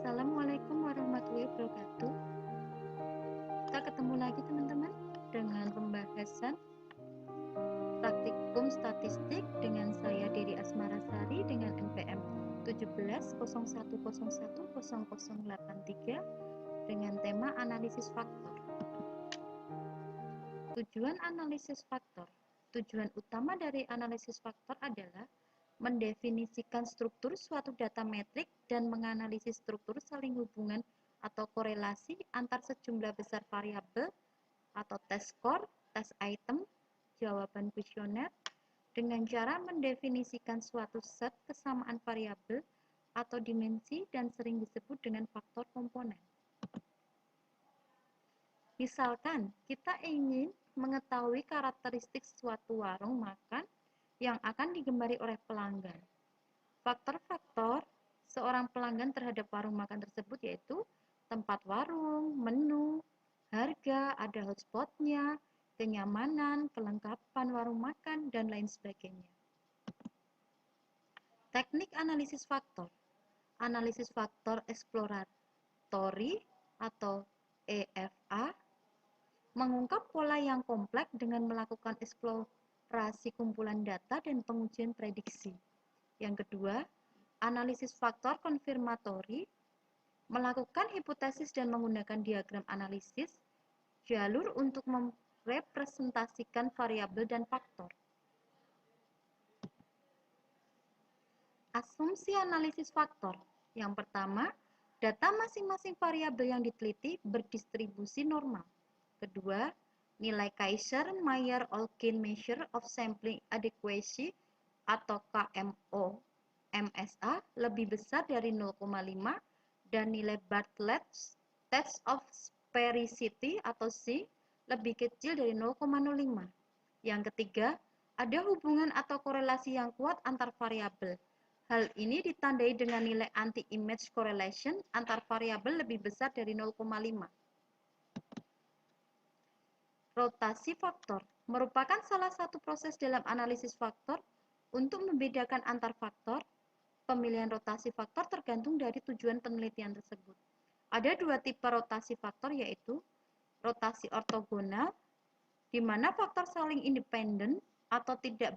Assalamualaikum warahmatullahi wabarakatuh. Kita ketemu lagi teman-teman dengan pembahasan praktikum statistik dengan saya Diri Asmarasari dengan NPM 1701010083 dengan tema analisis faktor. Tujuan analisis faktor. Tujuan utama dari analisis faktor adalah mendefinisikan struktur suatu data metrik dan menganalisis struktur saling hubungan atau korelasi antar sejumlah besar variabel atau test score, test item, jawaban kuesioner dengan cara mendefinisikan suatu set kesamaan variabel atau dimensi dan sering disebut dengan faktor komponen. Misalkan kita ingin mengetahui karakteristik suatu warung makan yang akan digemari oleh pelanggan. Faktor-faktor seorang pelanggan terhadap warung makan tersebut yaitu tempat warung, menu, harga, ada hotspotnya, kenyamanan, kelengkapan warung makan, dan lain sebagainya. Teknik analisis faktor. Analisis faktor eksploratory atau EFA mengungkap pola yang kompleks dengan melakukan eksplorasi kumpulan data dan pengujian prediksi. Yang kedua, analisis faktor konfirmatori melakukan hipotesis dan menggunakan diagram analisis jalur untuk merepresentasikan variabel dan faktor. Asumsi analisis faktor. Yang pertama, data masing-masing variabel yang diteliti berdistribusi normal. Kedua, nilai Kaiser-Meyer-Olkin Measure of Sampling Adequacy atau KMO MSA lebih besar dari 0,5 dan nilai Bartlett's Test of Sphericity atau C lebih kecil dari 0,05. Yang ketiga, ada hubungan atau korelasi yang kuat antar variabel. Hal ini ditandai dengan nilai anti-image correlation antar variabel lebih besar dari 0,5. Rotasi faktor merupakan salah satu proses dalam analisis faktor untuk membedakan antar faktor. Pemilihan rotasi faktor tergantung dari tujuan penelitian tersebut. Ada dua tipe rotasi faktor yaitu rotasi ortogonal, di mana faktor saling independen atau tidak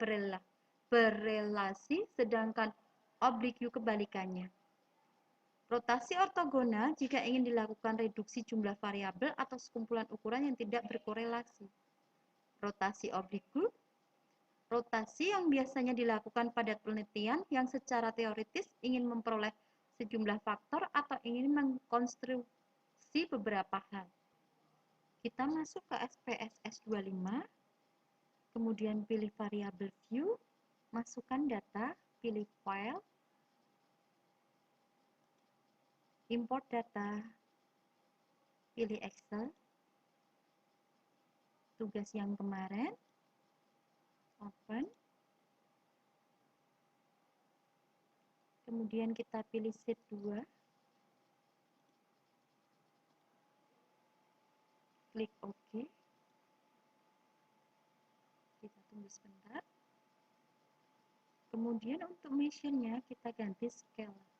berelasi, sedangkan oblique kebalikannya. Rotasi ortogonal jika ingin dilakukan reduksi jumlah variabel atau sekumpulan ukuran yang tidak berkorelasi. Rotasi oblique, rotasi yang biasanya dilakukan pada penelitian yang secara teoritis ingin memperoleh sejumlah faktor atau ingin mengkonstruksi beberapa hal. Kita masuk ke SPSS 25, kemudian pilih variabel view, masukkan data, pilih file, import data, pilih Excel, tugas yang kemarin, open, kemudian kita pilih sheet 2, klik OK, kita tunggu sebentar, kemudian untuk measure-nya kita ganti scale.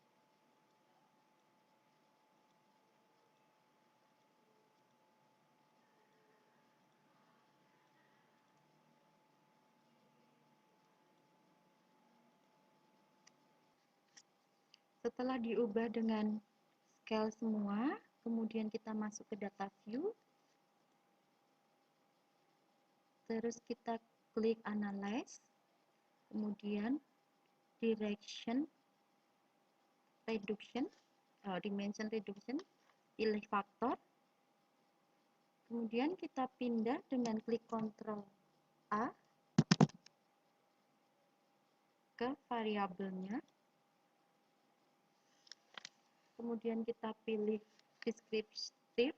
Setelah diubah dengan scale semua, kemudian kita masuk ke data view, terus kita klik analyze, kemudian dimension reduction, pilih faktor, kemudian kita pindah dengan klik Ctrl A ke variabelnya, kemudian kita pilih descriptive,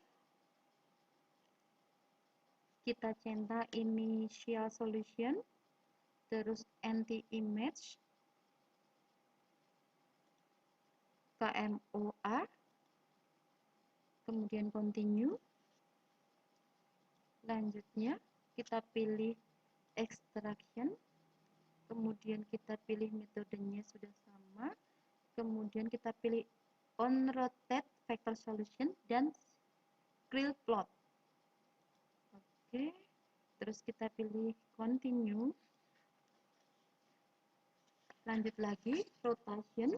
kita centang initial solution, terus anti-image, KMOA, kemudian continue, selanjutnya kita pilih extraction, kemudian kita pilih metodenya sudah sama, kemudian kita pilih on-rotate vector solution, dan scale plot. Oke, terus kita pilih continue. Lanjut lagi, rotation.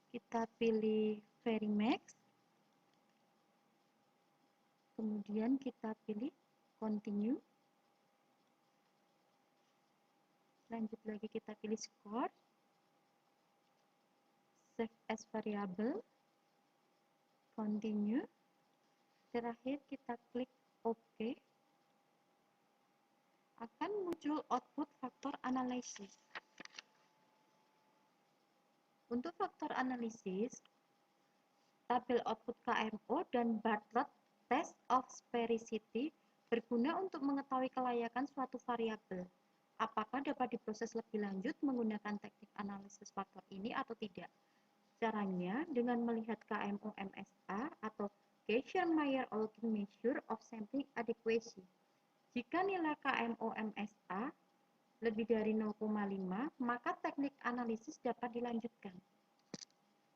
Kita pilih Varimax. Kemudian kita pilih continue. Lanjut lagi kita pilih score. Save as variable. Continue. Terakhir kita klik OK. Akan muncul output faktor analisis. Untuk faktor analisis, tabel output KMO dan Bartlett Test of Sphericity berguna untuk mengetahui kelayakan suatu variabel. Apakah dapat diproses lebih lanjut menggunakan teknik analisis faktor ini atau tidak? Caranya dengan melihat KMO-MSA atau Gaussian-Mayer-Olkin Measure of Sampling Adequacy. Jika nilai KMO-MSA lebih dari 0,5, maka teknik analisis dapat dilanjutkan.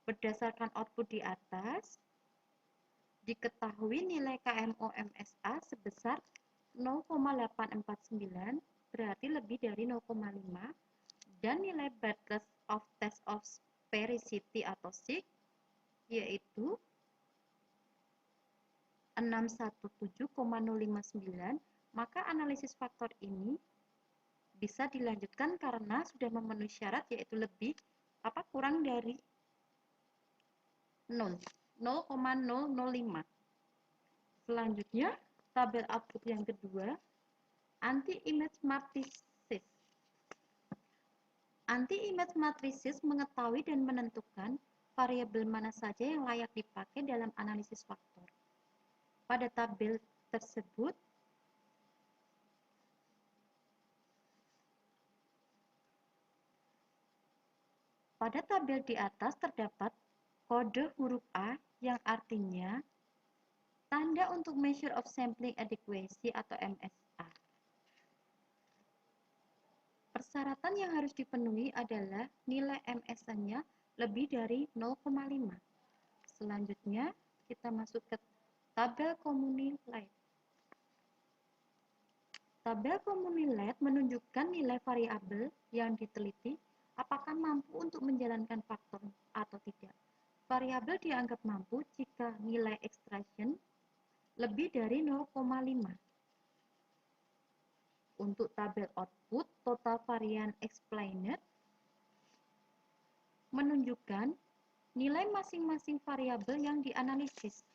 Berdasarkan output di atas, diketahui nilai KMO-MSA sebesar 0,849, berarti lebih dari 0,5, dan nilai Bartlett of Test of Sphericity atau SIG, yaitu 617,059, maka analisis faktor ini bisa dilanjutkan karena sudah memenuhi syarat, yaitu kurang dari 0,005. Selanjutnya, tabel output yang kedua, anti-image matrices. Anti-image matrices mengetahui dan menentukan variabel mana saja yang layak dipakai dalam analisis faktor. Pada tabel tersebut, pada tabel di atas terdapat kode huruf A yang artinya tanda untuk Measure of Sampling Adequacy atau MSA. Persyaratan yang harus dipenuhi adalah nilai MSA-nya lebih dari 0,5. Selanjutnya, kita masuk ke tabel Community. Tabel Community menunjukkan nilai variabel yang diteliti apakah mampu untuk menjalankan faktor atau tidak. Variabel dianggap mampu jika nilai extraction lebih dari 0,5. Untuk tabel output, total varian explained menunjukkan nilai masing-masing variabel yang dianalisis.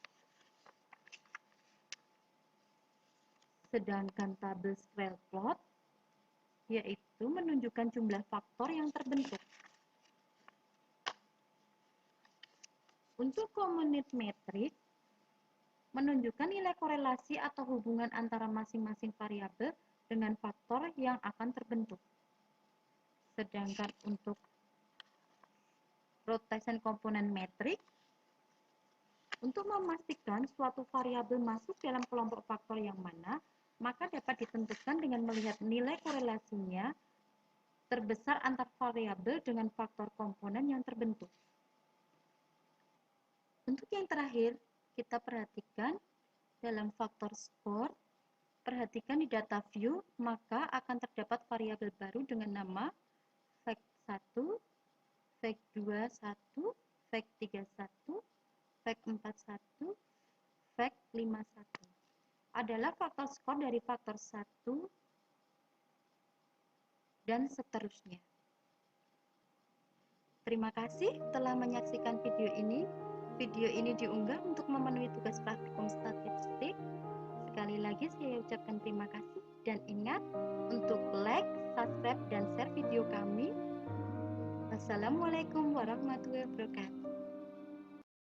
Sedangkan tabel scale plot yaitu menunjukkan jumlah faktor yang terbentuk. Untuk community metric menunjukkan nilai korelasi atau hubungan antara masing-masing variabel dengan faktor yang akan terbentuk. Sedangkan untuk rotation component metric untuk memastikan suatu variabel masuk dalam kelompok faktor yang mana, maka dapat ditentukan dengan melihat nilai korelasinya terbesar antar variabel dengan faktor komponen yang terbentuk. Untuk yang terakhir, kita perhatikan dalam faktor score, perhatikan di data view, maka akan terdapat variabel baru dengan nama fact1, fact21, fact31, fact41, fact51. Adalah faktor skor dari faktor 1 dan seterusnya. Terima kasih telah menyaksikan video ini. Video ini diunggah untuk memenuhi tugas praktikum statistik. Sekali lagi saya ucapkan terima kasih dan ingat untuk like, subscribe, dan share video kami. Wassalamualaikum warahmatullahi wabarakatuh.